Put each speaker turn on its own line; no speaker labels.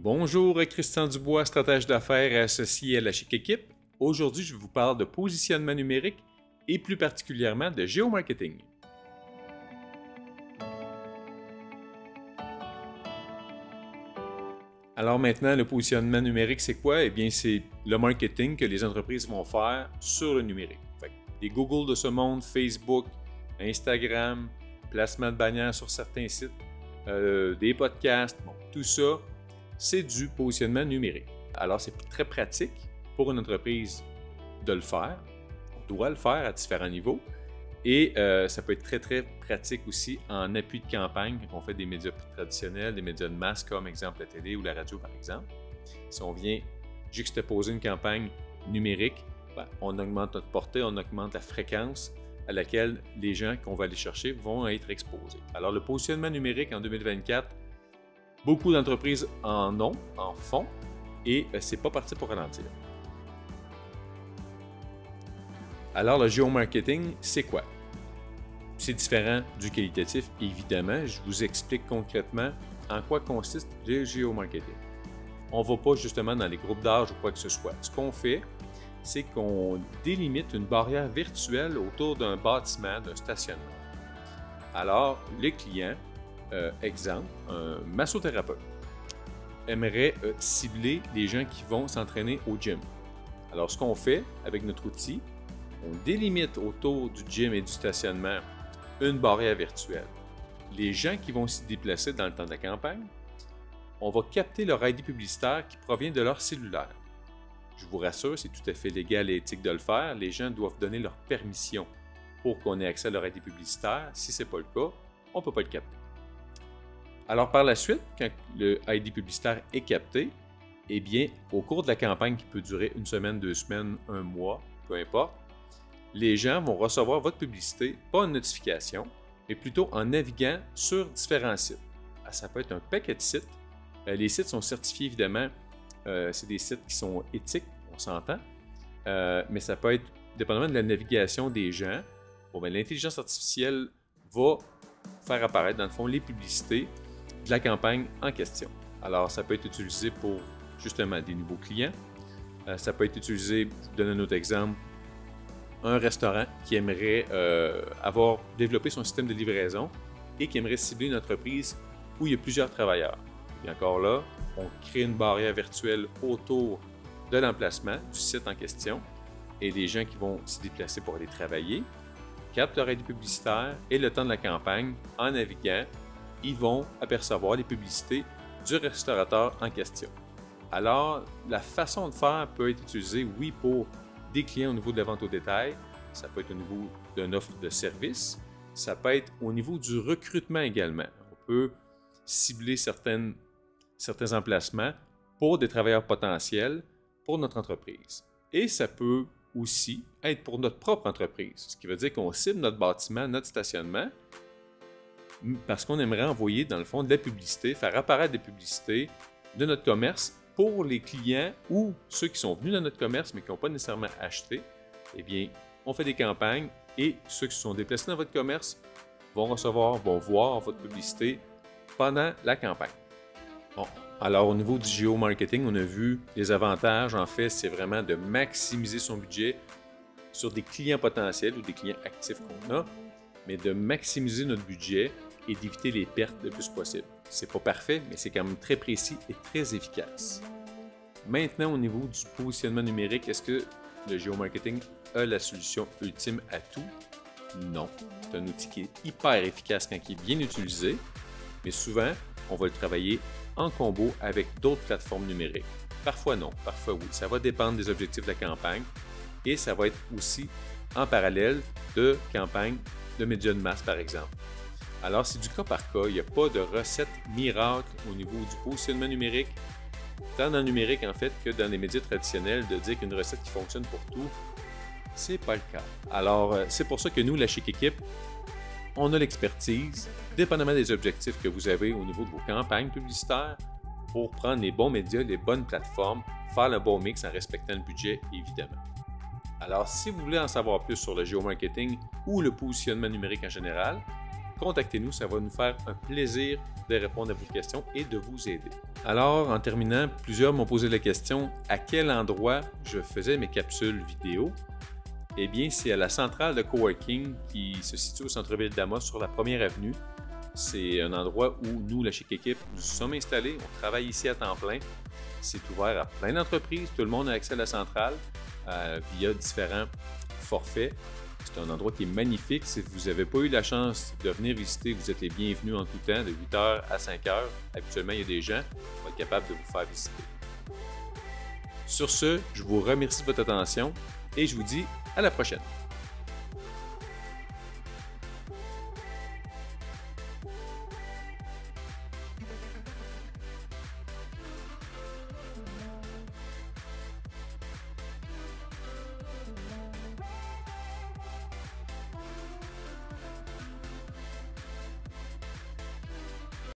Bonjour, Christian Dubois, stratège d'affaires associé à la Chic Équipe. Aujourd'hui, je vous parle de positionnement numérique et plus particulièrement de géomarketing. Alors maintenant, le positionnement numérique, c'est quoi? Eh bien, c'est le marketing que les entreprises vont faire sur le numérique. Fait que les Google de ce monde, Facebook, Instagram, placement de bannières sur certains sites, des podcasts, bon, tout ça, c'est du positionnement numérique. Alors, c'est très pratique pour une entreprise de le faire. On doit le faire à différents niveaux. Et ça peut être très, très pratique aussi en appui de campagne quand on fait des médias plus traditionnels, des médias de masse comme exemple la télé ou la radio par exemple. Si on vient juxtaposer une campagne numérique, on augmente notre portée, on augmente la fréquence à laquelle les gens qu'on va aller chercher vont être exposés. Alors le positionnement numérique en 2024, beaucoup d'entreprises en font et c'est pas parti pour ralentir. Alors le géomarketing, c'est quoi? C'est différent du qualitatif, évidemment. Je vous explique concrètement en quoi consiste le géomarketing. On ne va pas justement dans les groupes d'âge ou quoi que ce soit. Ce qu'on fait, c'est qu'on délimite une barrière virtuelle autour d'un bâtiment, d'un stationnement. Alors, le client, exemple, un massothérapeute, aimerait cibler les gens qui vont s'entraîner au gym. Alors, ce qu'on fait avec notre outil, on délimite autour du gym et du stationnement une barrière virtuelle. Les gens qui vont s'y déplacer dans le temps de la campagne, on va capter leur ID publicitaire qui provient de leur cellulaire. Je vous rassure, c'est tout à fait légal et éthique de le faire. Les gens doivent donner leur permission pour qu'on ait accès à leur ID publicitaire. Si ce n'est pas le cas, on ne peut pas le capter. Alors par la suite, quand le ID publicitaire est capté, eh bien, au cours de la campagne qui peut durer une semaine, 2 semaines, 1 mois, peu importe, les gens vont recevoir votre publicité, pas une notification, mais plutôt en naviguant sur différents sites. Ça peut être un paquet de sites. Les sites sont certifiés, évidemment. C'est des sites qui sont éthiques, on s'entend. Mais ça peut être, dépendamment de la navigation des gens, l'intelligence artificielle va faire apparaître, dans le fond, les publicités de la campagne en question. Alors, ça peut être utilisé pour, justement, des nouveaux clients. Ça peut être utilisé, je vous donne un autre exemple, un restaurant qui aimerait avoir développé son système de livraison et qui aimerait cibler une entreprise où il y a plusieurs travailleurs. Et encore là, on crée une barrière virtuelle autour de l'emplacement du site en question et les gens qui vont s'y déplacer pour aller travailler captent leur ID publicitaire et le temps de la campagne, en naviguant, ils vont apercevoir les publicités du restaurateur en question. Alors, la façon de faire peut être utilisée, oui, pour des clients au niveau de la vente au détail, ça peut être au niveau d'une offre de service, ça peut être au niveau du recrutement également. On peut cibler certains emplacements pour des travailleurs potentiels pour notre entreprise. Et ça peut aussi être pour notre propre entreprise, ce qui veut dire qu'on cible notre bâtiment, notre stationnement, parce qu'on aimerait envoyer dans le fond de la publicité, faire apparaître des publicités de notre commerce pour les clients ou ceux qui sont venus dans notre commerce mais qui n'ont pas nécessairement acheté. Eh bien, on fait des campagnes et ceux qui se sont déplacés dans votre commerce vont voir votre publicité pendant la campagne. Bon. Alors, au niveau du géomarketing, on a vu les avantages. En fait, c'est vraiment de maximiser son budget sur des clients potentiels ou des clients actifs qu'on a, mais de maximiser notre budget et d'éviter les pertes le plus possible. C'est pas parfait, mais c'est quand même très précis et très efficace. Maintenant, au niveau du positionnement numérique, est-ce que le géomarketing a la solution ultime à tout? Non. C'est un outil qui est hyper efficace quand il est bien utilisé, mais souvent, on va le travailler en combo avec d'autres plateformes numériques. Parfois non, parfois oui. Ça va dépendre des objectifs de la campagne et ça va être aussi en parallèle de campagnes de médias de masse, par exemple. Alors, c'est du cas par cas. Il n'y a pas de recette miracle au niveau du positionnement numérique, tant dans le numérique, en fait, que dans les médias traditionnels, de dire qu'une recette qui fonctionne pour tout, c'est pas le cas. Alors, c'est pour ça que nous, la Chic Équipe, on a l'expertise, dépendamment des objectifs que vous avez au niveau de vos campagnes publicitaires, pour prendre les bons médias, les bonnes plateformes, faire le bon mix en respectant le budget, évidemment. Alors, si vous voulez en savoir plus sur le géomarketing ou le positionnement numérique en général, contactez-nous, ça va nous faire un plaisir de répondre à vos questions et de vous aider. Alors, en terminant, plusieurs m'ont posé la question à quel endroit je faisais mes capsules vidéo. Eh bien, c'est à la centrale de coworking qui se situe au centre-ville d'Amos sur la 1er avenue. C'est un endroit où nous, la Chic Équipe, nous sommes installés. On travaille ici à temps plein. C'est ouvert à plein d'entreprises. Tout le monde a accès à la centrale via différents forfaits. C'est un endroit qui est magnifique. Si vous n'avez pas eu la chance de venir visiter, vous êtes les bienvenus en tout temps, de 8h à 5h. Habituellement, il y a des gens qui vont être capables de vous faire visiter. Sur ce, je vous remercie de votre attention et je vous dis à la prochaine.